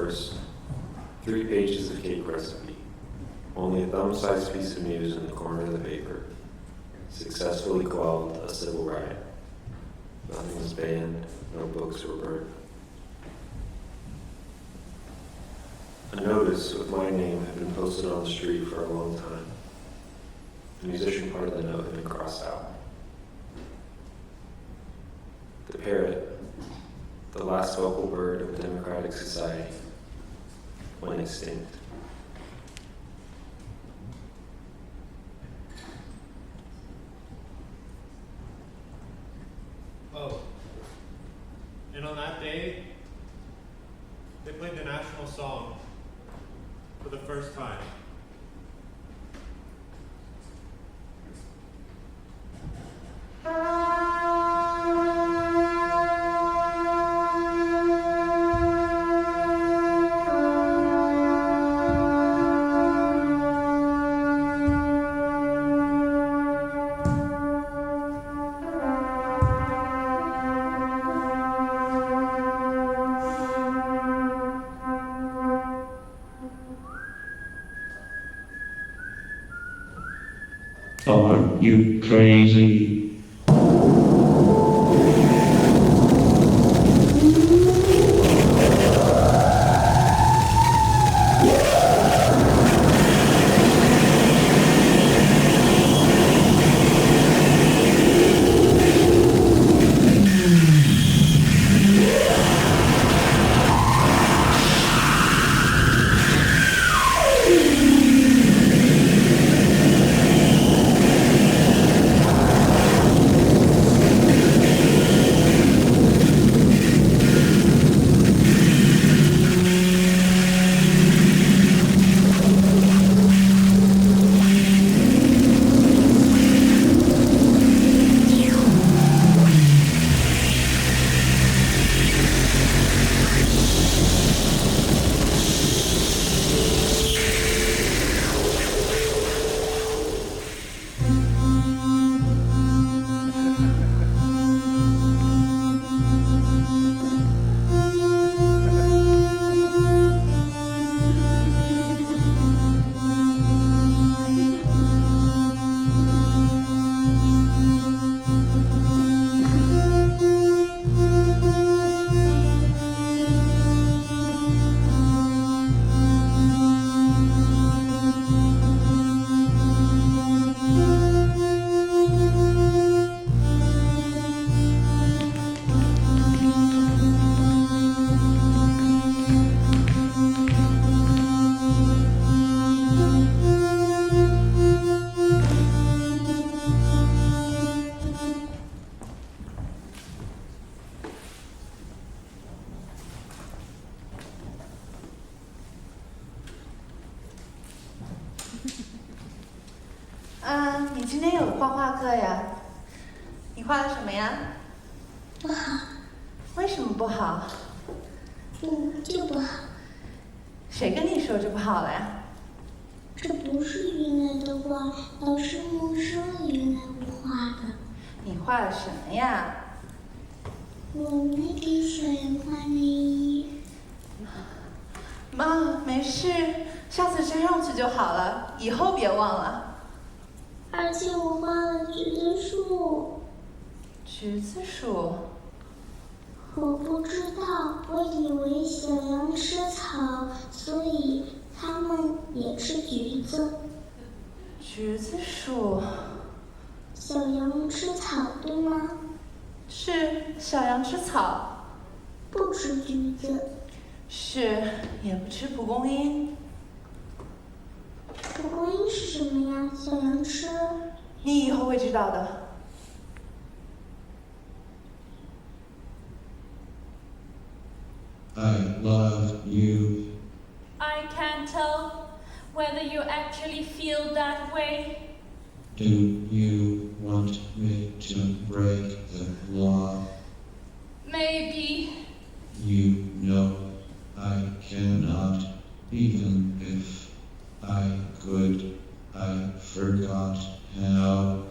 first, 3 pages of cake recipe, only a thumb-sized piece of news in the corner of the paper, successfully quelled a civil riot. Nothing was banned, no books were burned. A notice with my name had been posted on the street for a long time. The musician part of the note had been crossed out. The parrot, the last vocal bird of a democratic society, went extinct. Oh, and on that day, they played the national song for the first time. Are you crazy?你今天有画画课呀？你画的什么呀？不好。为什么不好？就不好。谁跟你说这不好了呀？这不是云来的画，老师没收了云来我画的。你画的什么呀？我没给小羊画内衣。妈，没事，下次粘上去就好了，以后别忘了。而且我画了橘子树。橘子树？我不知道，我以为小羊吃草，所以它们也吃橘子。橘子树？小羊吃草，对吗？是，小羊吃草。不吃橘子。是，也不吃蒲公英。蒲公英是什么呀？小羊吃。你以后会知道的。I love you. I can't tell whether you actually feel that way. Do you want me to break the law? Maybe. You know I cannot, even if I could. I forgot how.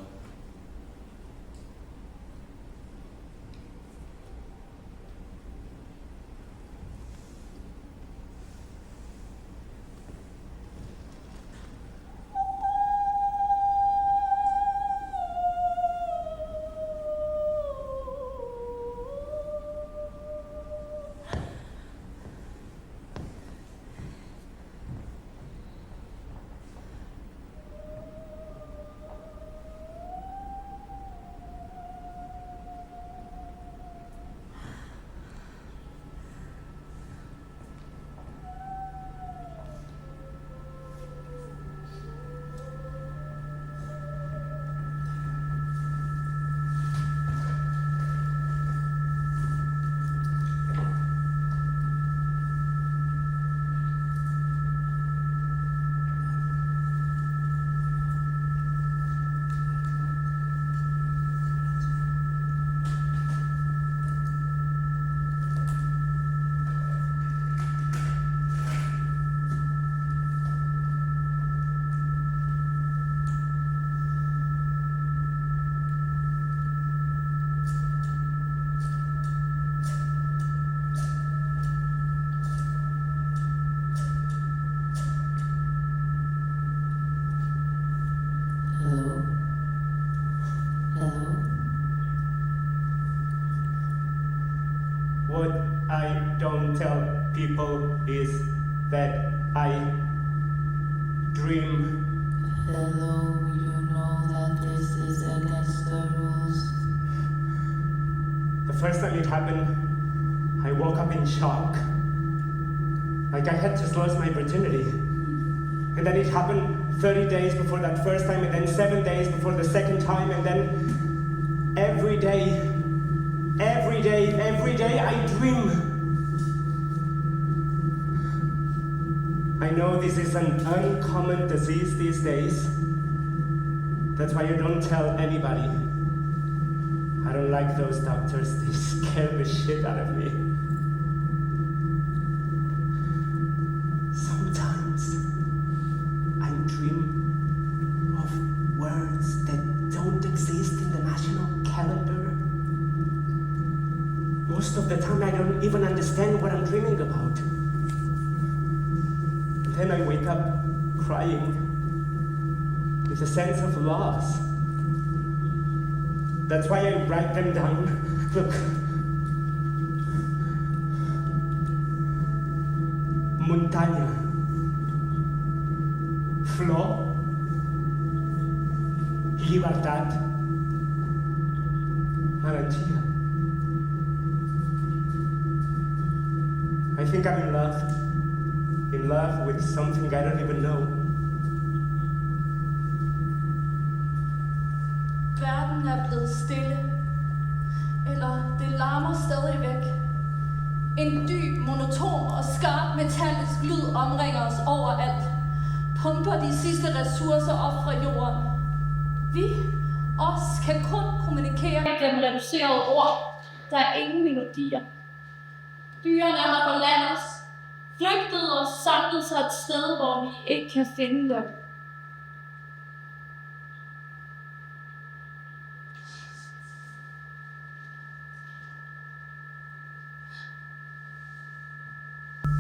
people is that I dream. Hello, you know that this is against the rules. The first time it happened, I woke up in shock. Like I had just lost my virginity. And then it happened 30 days before that first time, and then 7 days before the second time, and then every day I dream. I know this is an uncommon disease these days. That's why I don't tell anybody. I don't like those doctors, they scare the shit out of me. Sometimes I dream of words that don't exist in the national calendar. Most of the time I don't even understand what I'm dreaming about. And then I wake up crying with a sense of loss. That's why I write them down. Look. Montaña. Flor. Libertad. Maranchilla. I think I'm in love. In love with something I don't even know. Verden er blevet stille. Eller det larmer stadigvæk. En dyb, monoton og skarp metallisk lyd omringer os overalt. Pumper de sidste ressourcer op fra jorden. Vi, os, kan kun kommunikere gennem reducerede ord. Der er ingen melodier. Dyrene har forladt os. Flygtet og samlet sig et sted, hvor vi ikke kan finde dem.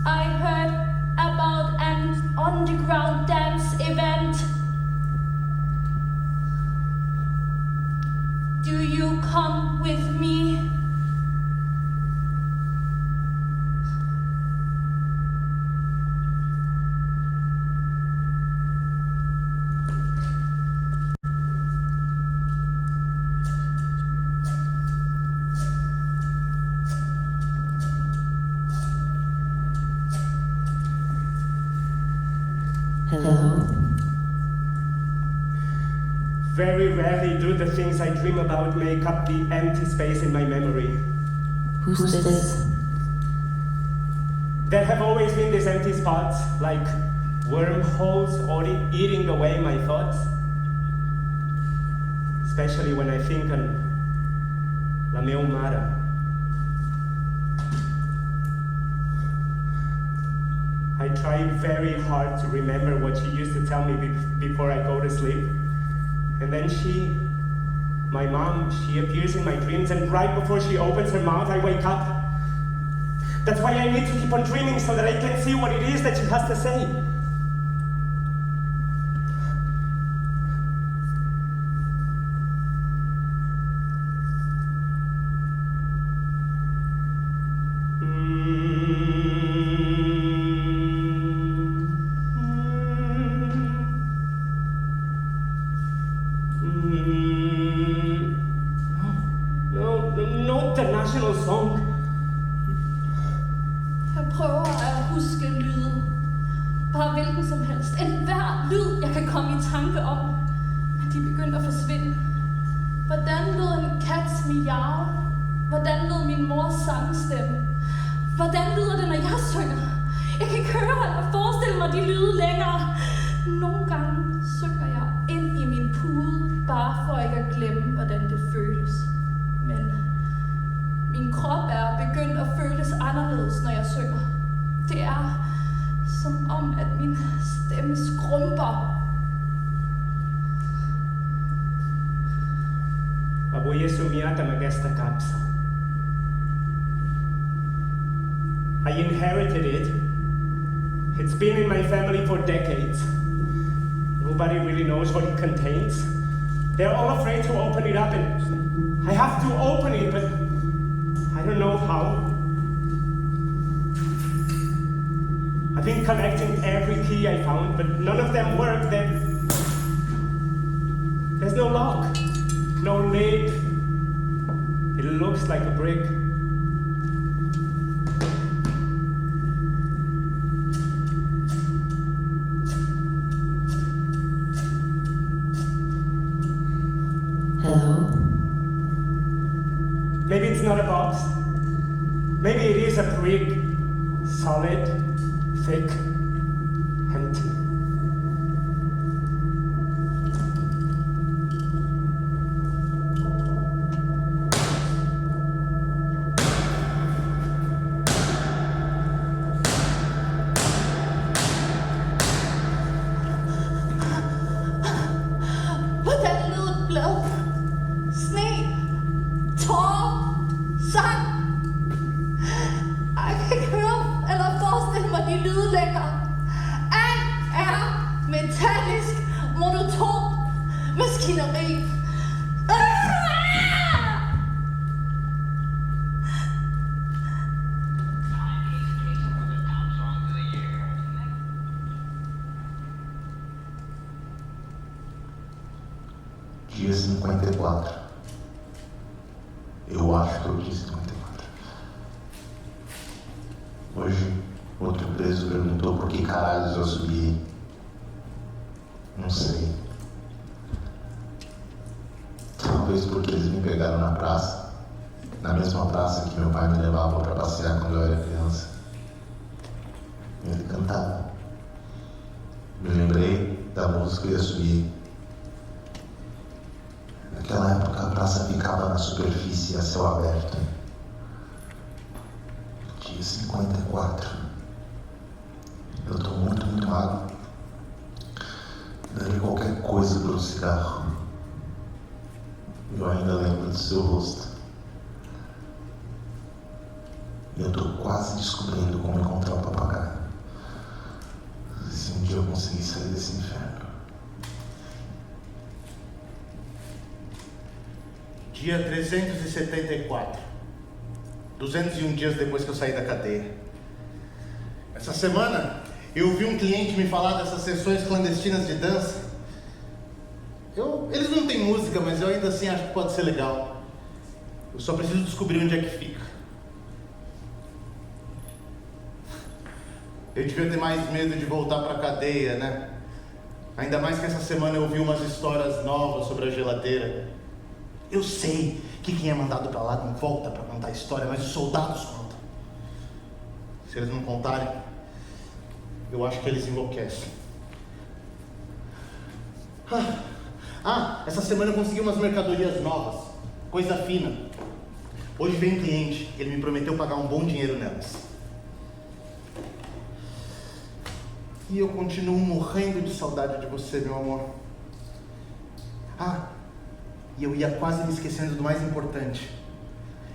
I heard about an underground dance event. Do you come with me? Hello? Very rarely do the things I dream about make up the empty space in my memory. Who's this? There have always been these empty spots, like wormholes eating away my thoughts. Especially when I think on la meva mare. I try very hard to remember what she used to tell me before I go to sleep. And then my mom, she appears in my dreams, and right before she opens her mouth, I wake up. That's why I need to keep on dreaming, so that I can see what it is that she has to say. Not the national song. Jeg prøver at huske lyde. Bare hvilken som helst. Enhver lyd, jeg kan komme i tanke om. Men de begyndte at forsvinde. Hvordan lød en kats miau? Hvordan lød min mors sangstemme? Hvordan lyder det, når jeg synger? Jeg kan ikke høre eller forestille mig de lyde længere. Nogle gange synker jeg ind i min pude, bare for ikke at glemme, hvordan det føles. Men min krop er begyndt at føles anderledes, når jeg synger. Det er som om, at min stemme skrumper. Avui he somiat amb aquesta capsa. I inherited it. It's been in my family for decades. Nobody really knows what it contains. They're all afraid to open it up, and I have to open it, but I don't know how. I've been collecting every key I found, but none of them work. There's no lock, no lid. It looks like a brick. Hello? Maybe it's not a box. Maybe it is a brick. Solid, thick, empty. Hvordan lød et blad? Sne, tårer, sang. Jeg kan ikke høre eller forestille mig de lyde længere. Alt er metallisk, monoton maskineri. Dia 54. Eu acho que é o dia 54. Hoje, outro preso perguntou por que caralhos eu subi. Não sei. Talvez porque eles me pegaram na praça. Na mesma praça que meu pai me levava para passear quando eu era criança. Ele cantava. Me lembrei da música que eu ia subir. Naquela época a praça ficava na superfície a céu aberto. Dia 54. Eu tô muito magro. Daria qualquer coisa por um cigarro. Eu ainda lembro do seu rosto. E eu tô quase descobrindo como encontrar o papagaio. Se um dia eu conseguir sair desse inferno. Dia 374. 201 dias depois que eu saí da cadeia. Essa semana, eu ouvi um cliente me falar dessas sessões clandestinas de dança. Eles não têm música, mas eu ainda assim acho que pode ser legal. Eu só preciso descobrir onde é que fica. Eu devia ter mais medo de voltar pra cadeia, né? Ainda mais que essa semana eu ouvi umas histórias novas sobre a geladeira. Eu sei que quem é mandado pra lá não volta pra contar a história, mas os soldados contam. Se eles não contarem, eu acho que eles enlouquecem. Essa semana eu consegui umas mercadorias novas, coisa fina. Hoje veio um cliente, ele me prometeu pagar um bom dinheiro nelas. E eu continuo morrendo de saudade de você, meu amor. E eu ia quase me esquecendo do mais importante.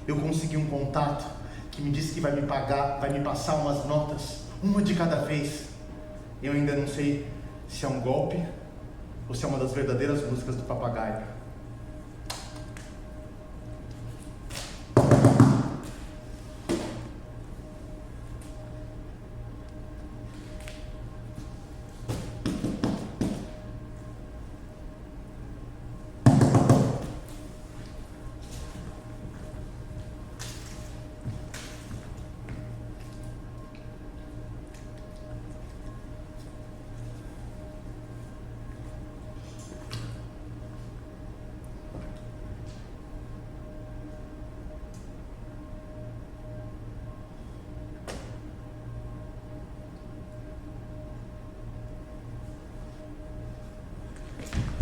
Eu consegui um contato que me disse que vai me pagar, vai me passar umas notas, uma de cada vez. Eu ainda não sei se é um golpe ou se é uma das verdadeiras músicas do papagaio.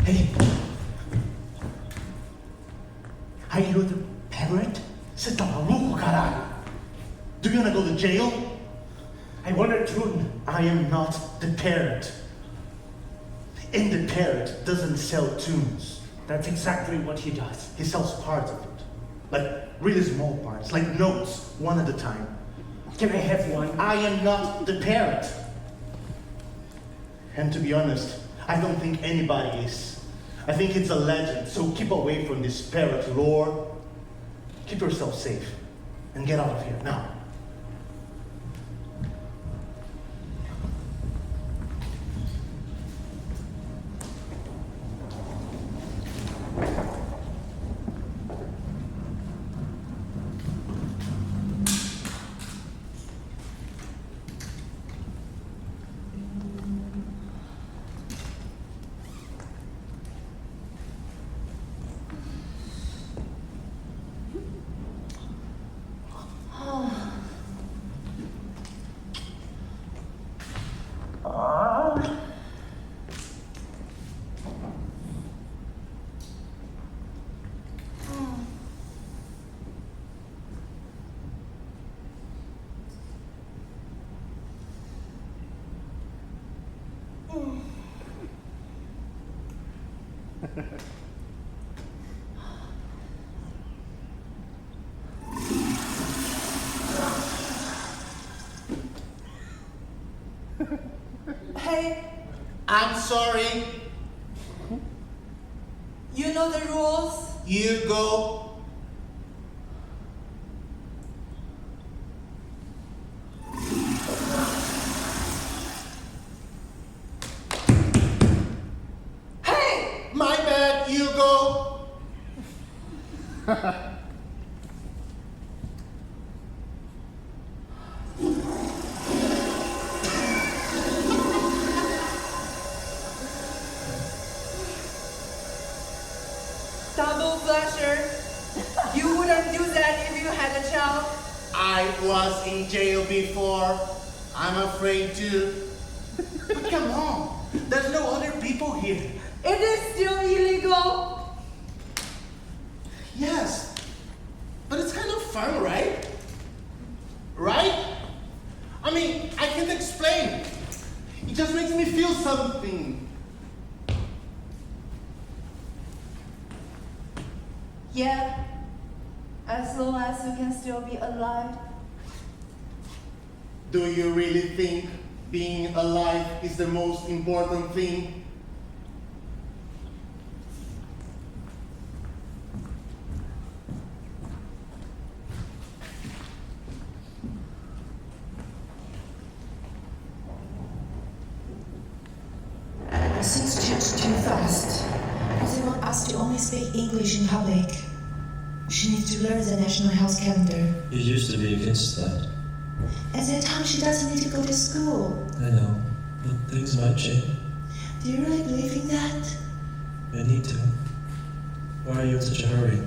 Hey! Are you the parrot? Você tá maluco, caralho? Do you wanna go to jail? I want a tune. I am not the parrot. And the parrot doesn't sell tunes. That's exactly what he does. He sells parts of it. Like really small parts, like notes, one at a time. Can I have one? I am not the parrot. And to be honest, I don't think anybody is. I think it's a legend, so keep away from this parrot lore. Keep yourself safe and get out of here now. Hey, I'm sorry. you know the rules? You go. Hey! My bad, you go. Double flasher. You wouldn't do that if you had a child. I was in jail before. I'm afraid to. But come on, there's no other people here. It is still illegal. Yes, but it's kind of fun, right? Right? I mean, I can't explain. It just makes me feel something. Yeah, as long as you can still be alive. Do you really think being alive is the most important thing? Things change too fast. They want us to only speak English in public. She needs to learn the national health calendar. You used to be against that. At that time, she doesn't need to go to school. I know, but things might change. Do you really believe in that? I need to. Why are you in such a hurry?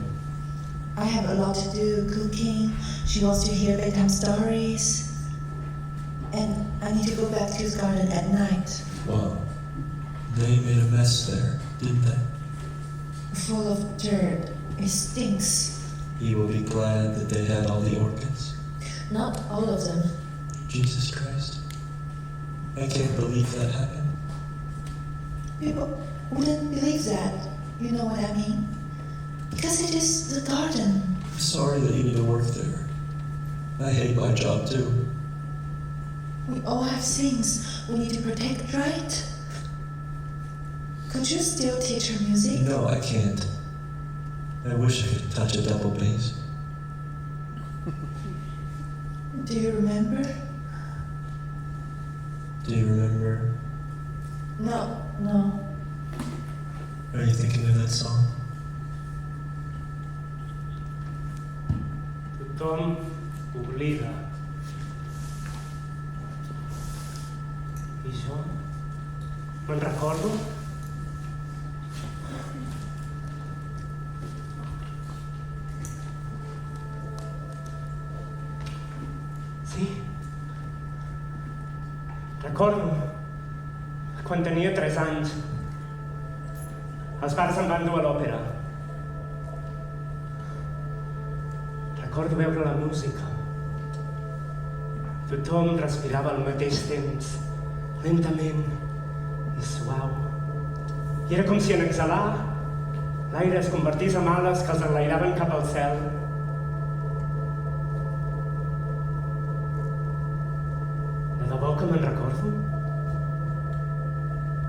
I have a lot to do, cooking. She wants to hear bedtime stories. And I need to go back to his garden at night. Well, they made a mess there, didn't they? Full of dirt. It stinks. He will be glad that they had all the orchids. Not all of them. Jesus Christ. I can't believe that happened. People wouldn't believe that. You know what I mean? Because it is the garden. I'm sorry that you need to work there. I hate my job too. We all have things we need to protect, right? Could you still teach her music? No, I can't. I wish I could touch a double bass. Do you remember? Do you remember? No. Are you thinking of that song? Tothom oblida. I jo me'n recordo. Sí. Recordo quan tenia 3 anys. Els pares em van dur a l'òpera. Recordo veure la música. Tothom respirava al mateix temps, lentament i suau. I era com si en exhalar l'aire es convertís en ales que els enlairaven cap al cel. De debò que me'n recordo?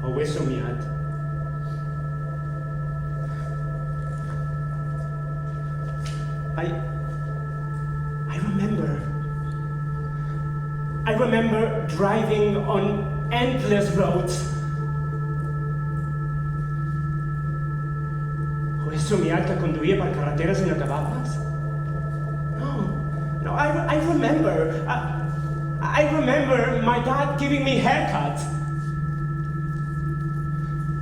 O ho he somiat? I remember driving on endless roads. Ho he somiat que conduïa per carreteres inacabables? No, I remember. I remember my dad giving me haircuts.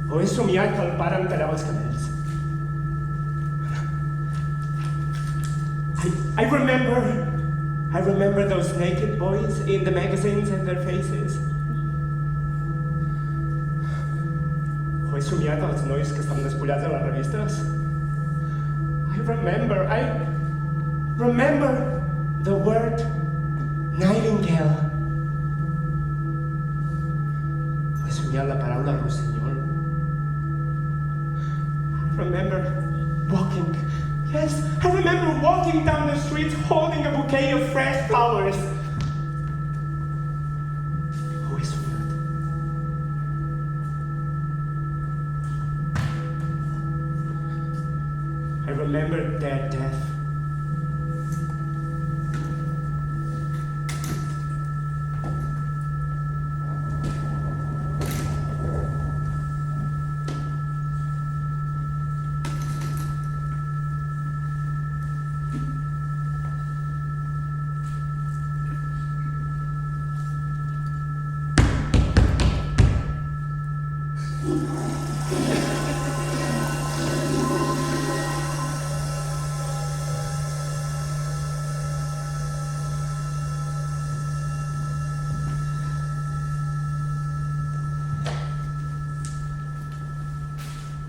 Ho he somiat que el pare em tallava els cabells. I remember those naked boys in the magazines and their faces. Ho he somiat els nois que estan despullats a les revistes. I remember the word nightingale. Ho he somiat la paraula rossinyol. remember walking. Yes, I remember walking down the street holding a bouquet of fresh flowers. Always weird. I remember their death.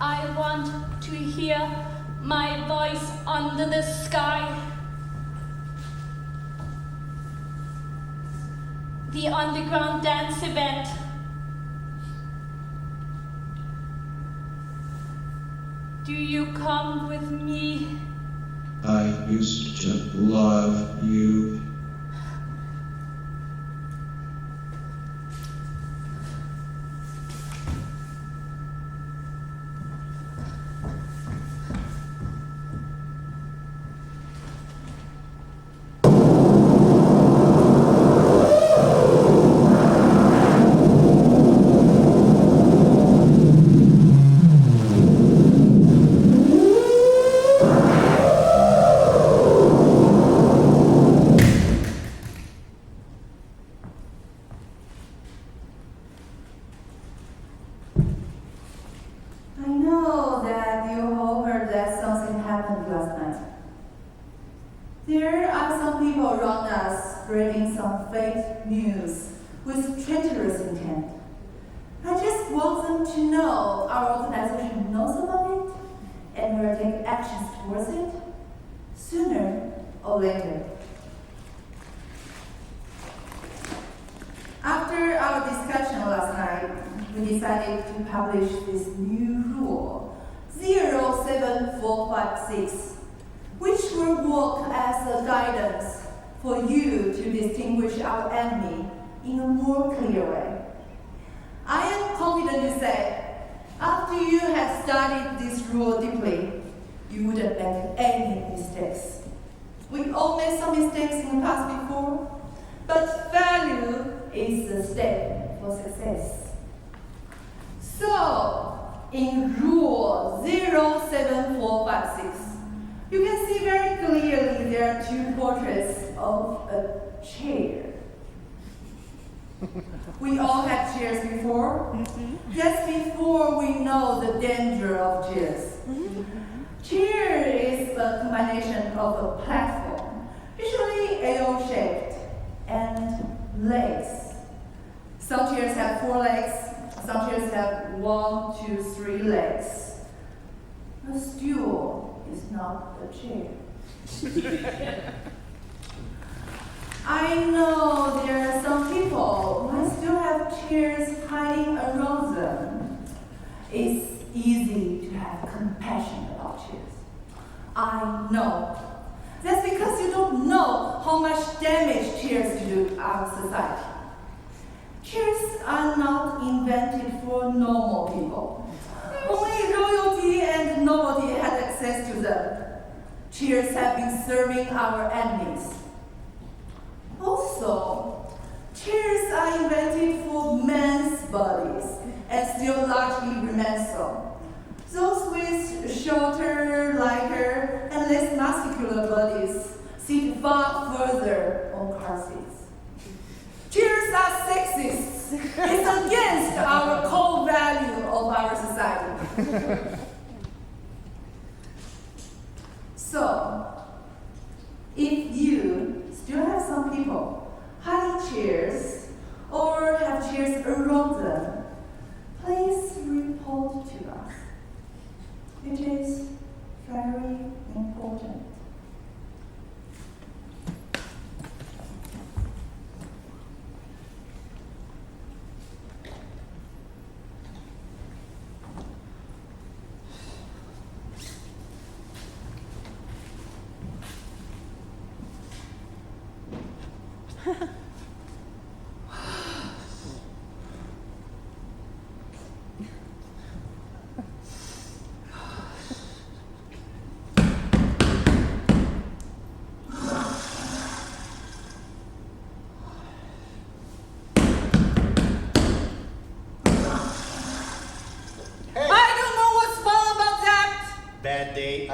I want to hear my voice under the sky. The underground dance event. Do you come with me? I used to love you. I know that you all heard that something happened last night. There are some people around us spreading some fake news with treacherous intent. I just want them to know our organization knows about it and will take actions towards it sooner or later. After our discussion last night, we decided to publish this new rule, 07456, which will work as a guidance for you to distinguish our enemy in a more clear way. I am confident to say, after you have studied this rule deeply, you wouldn't make any mistakes. We all made some mistakes in the past before, but failure is the step for success. So, in rule 07456, you can see very clearly there are two portraits of a chair. We all had chairs before. That's before we know the danger of chairs. Chair is a combination of a platform, usually L-shaped, and legs. Some chairs have 4 legs, some chairs have 1, 2, 3 legs. A stool is not a chair. I know there are some people who still have chairs hiding around them. It's easy to have compassion about chairs. I know. That's because you don't know how much damage chairs do to our society. Chairs are not invented for normal people. Only royalty and nobility had access to them. Chairs have been serving our enemies. Also, chairs are invented for men's bodies and still largely remain so. Those with shorter, lighter, and less muscular bodies sit far further on car seats. Chairs are sexist. It's against our core value of our society. So, if you still have some people hiding chairs or have chairs around them, please report to us. It is very important. Bad day,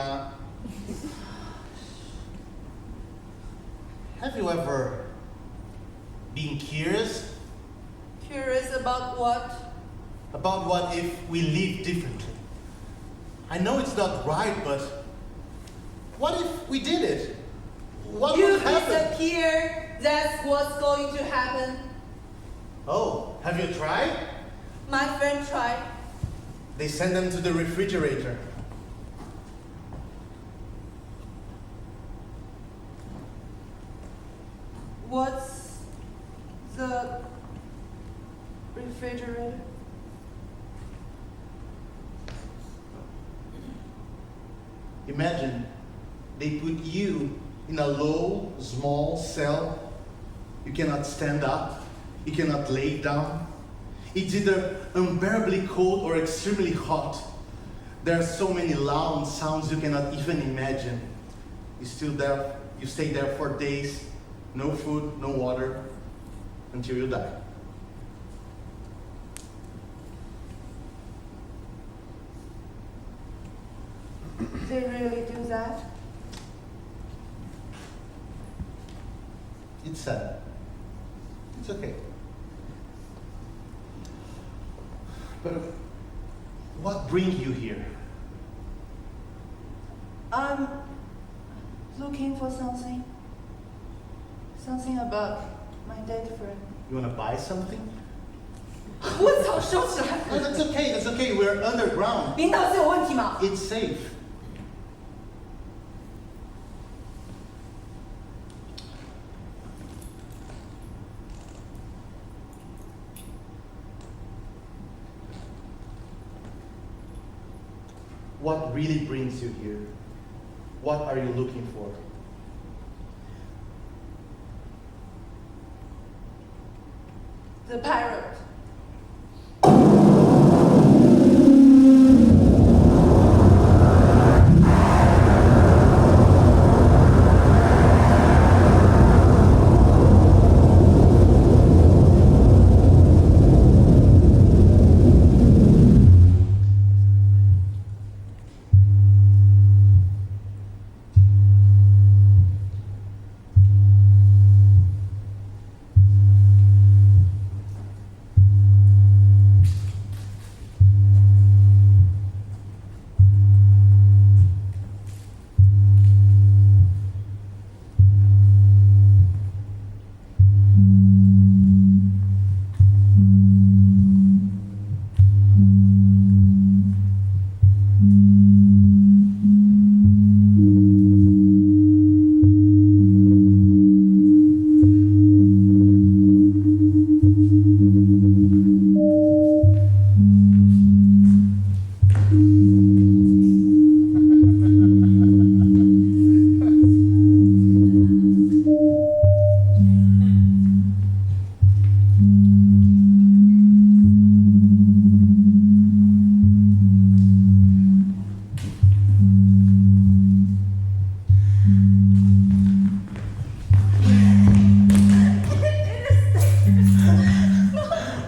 Have you ever been curious? Curious about what? About what if we live differently? I know it's not right, but what if we did it? What You would happen? disappear, that's what's going to happen. Oh, have you tried? My friend tried. They send them to the refrigerator. What's the refrigerator? Imagine they put you in a low, small cell. You cannot stand up. You cannot lay down. It's either unbearably cold or extremely hot. There are so many loud sounds you cannot even imagine. You stay there for days, no food, no water, until you die. They really do that? It's sad. It's okay. But what brings you here? I'm looking for something. Something about my dead friend. You want to buy something? 我操，收起来！ No, that's okay. That's okay. We're underground. 领导是有问题吗？ It's safe. What really brings you here? What are you looking for? The parrot.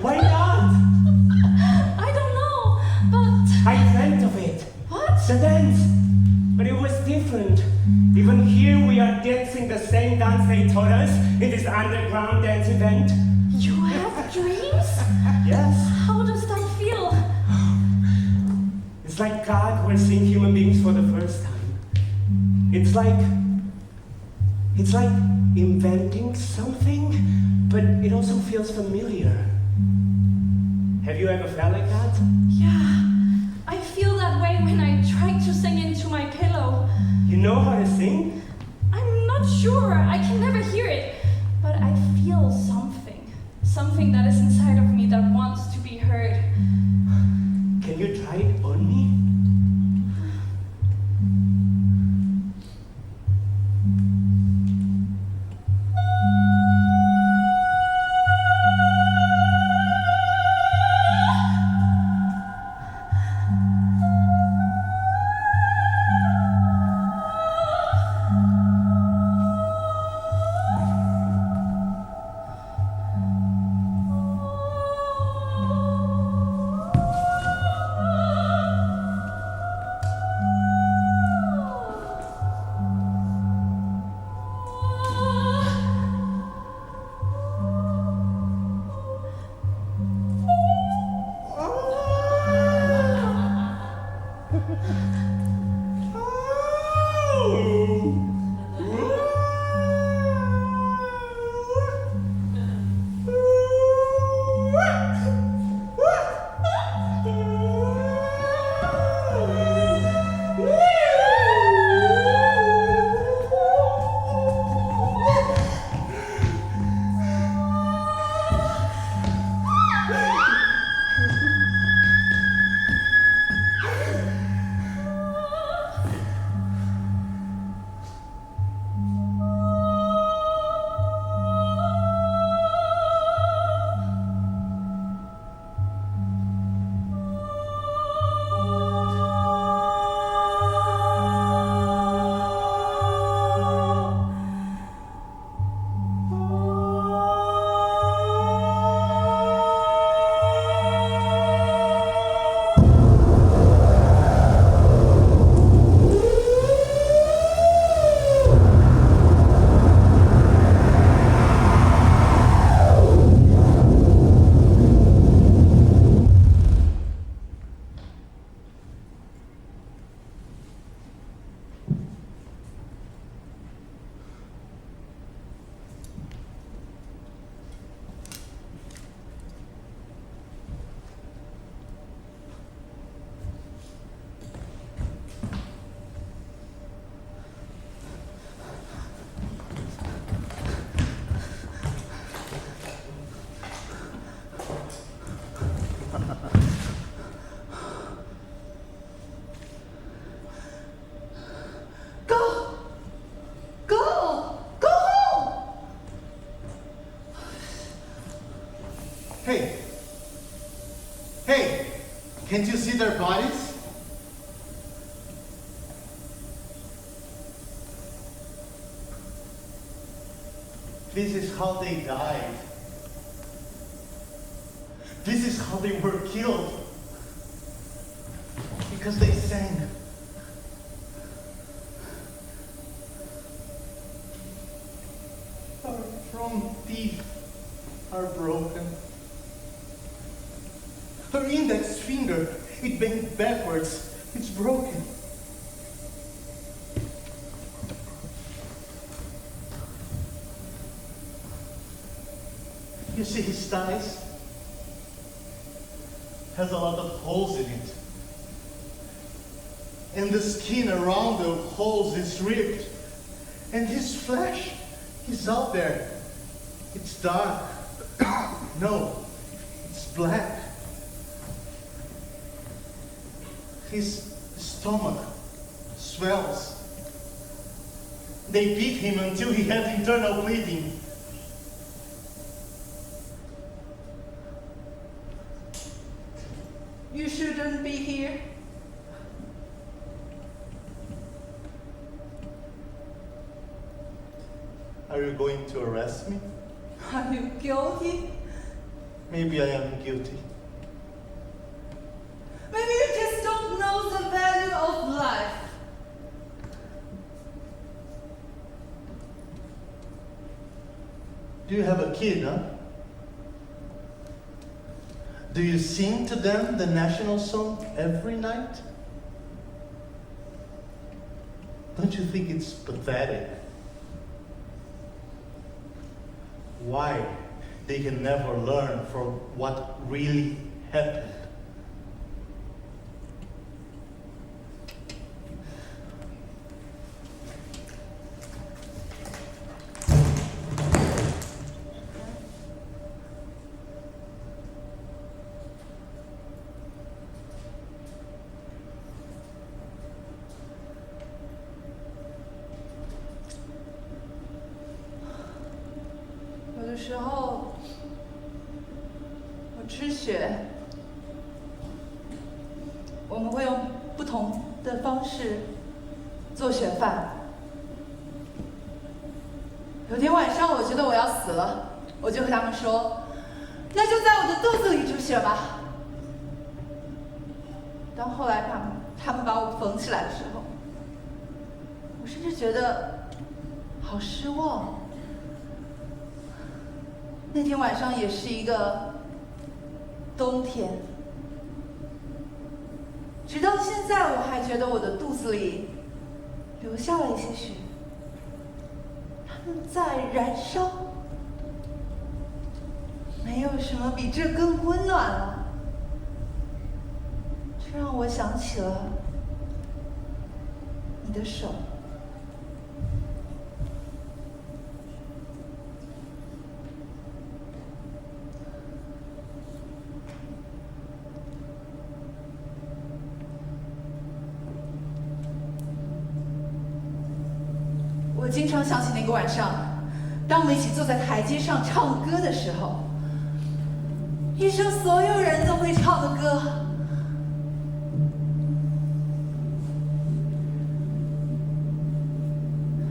Why not? I don't know, but I dreamt of it. what? The dance. But it was different. Even here we are dancing the same dance they taught us in this underground dance event. You have dreams? Yes. How does that feel? It's like God were seeing human beings for the first time. It's like inventing something, but it also feels familiar. Have you ever felt like that? Yeah, I feel that way when I try to sing into my pillow. You know how to sing? I'm not sure, I can never hear it, but I feel something that is inside of me that wants to be heard. Can you try it on me? Can't you see their bodies? This is how they died. This is how they were killed. Because they sang. Our front teeth are broken. Her index finger, it bent backwards. It's broken. You see his thighs? Has a lot of holes in it. And the skin around the holes is ripped. And his flesh is out there. It's dark. No, it's black. His stomach swells. They beat him until he had internal bleeding. You shouldn't be here. Are you going to arrest me? Are you guilty? Maybe I am guilty. Maybe you just don't know the value of life. Do you have a kid, huh? Do you sing to them the national song every night? Don't you think it's pathetic? Why they can never learn from what really happened?有的时候，我吃雪，我们会用不同的方式做雪饭。有天晚上，我觉得我要死了，我就和他们说：“那就在我的肚子里煮雪吧。”当后来他们把我缝起来的时候，我甚至觉得好失望。那天晚上也是一个冬天，直到现在我还觉得我的肚子里留下了一些雪，它们在燃烧。没有什么比这更温暖了。这让我想起了你的手。我经常想起那个晚上，当我们一起坐在台阶上唱歌的时候，一首所有人都会唱的歌。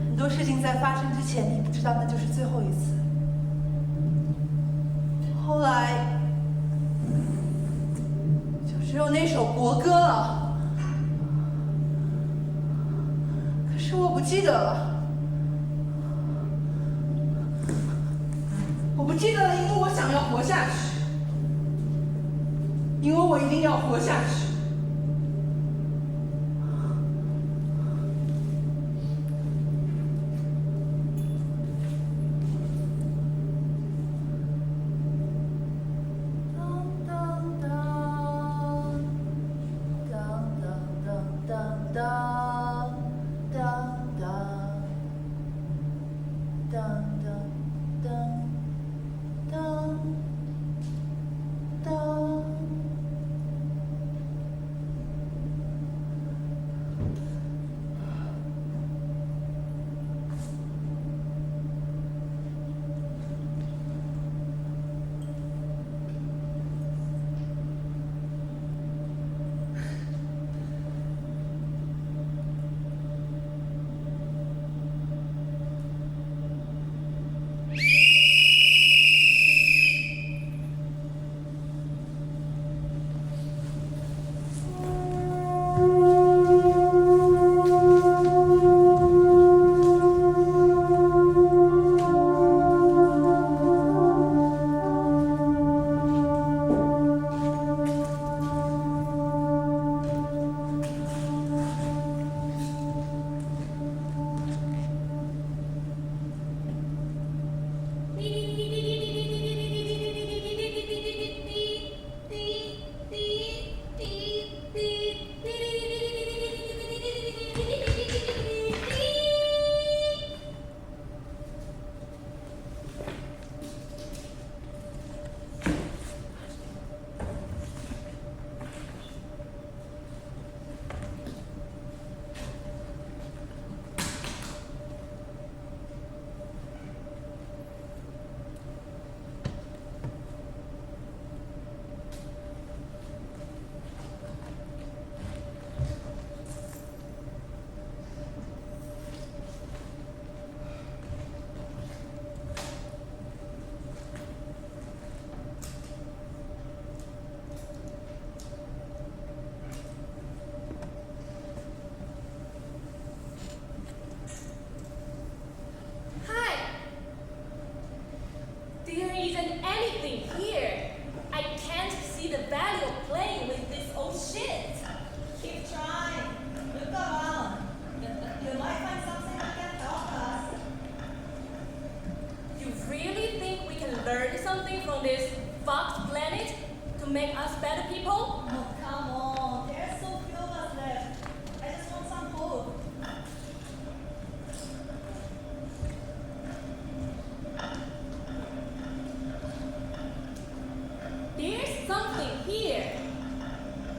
很多事情在发生之前，你不知道那就是最后一次。后来，就只有那首国歌了。可是我不记得了。我不记得了，因为我想要活下去，因为我一定要活下去。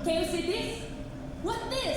Can you see this? What this?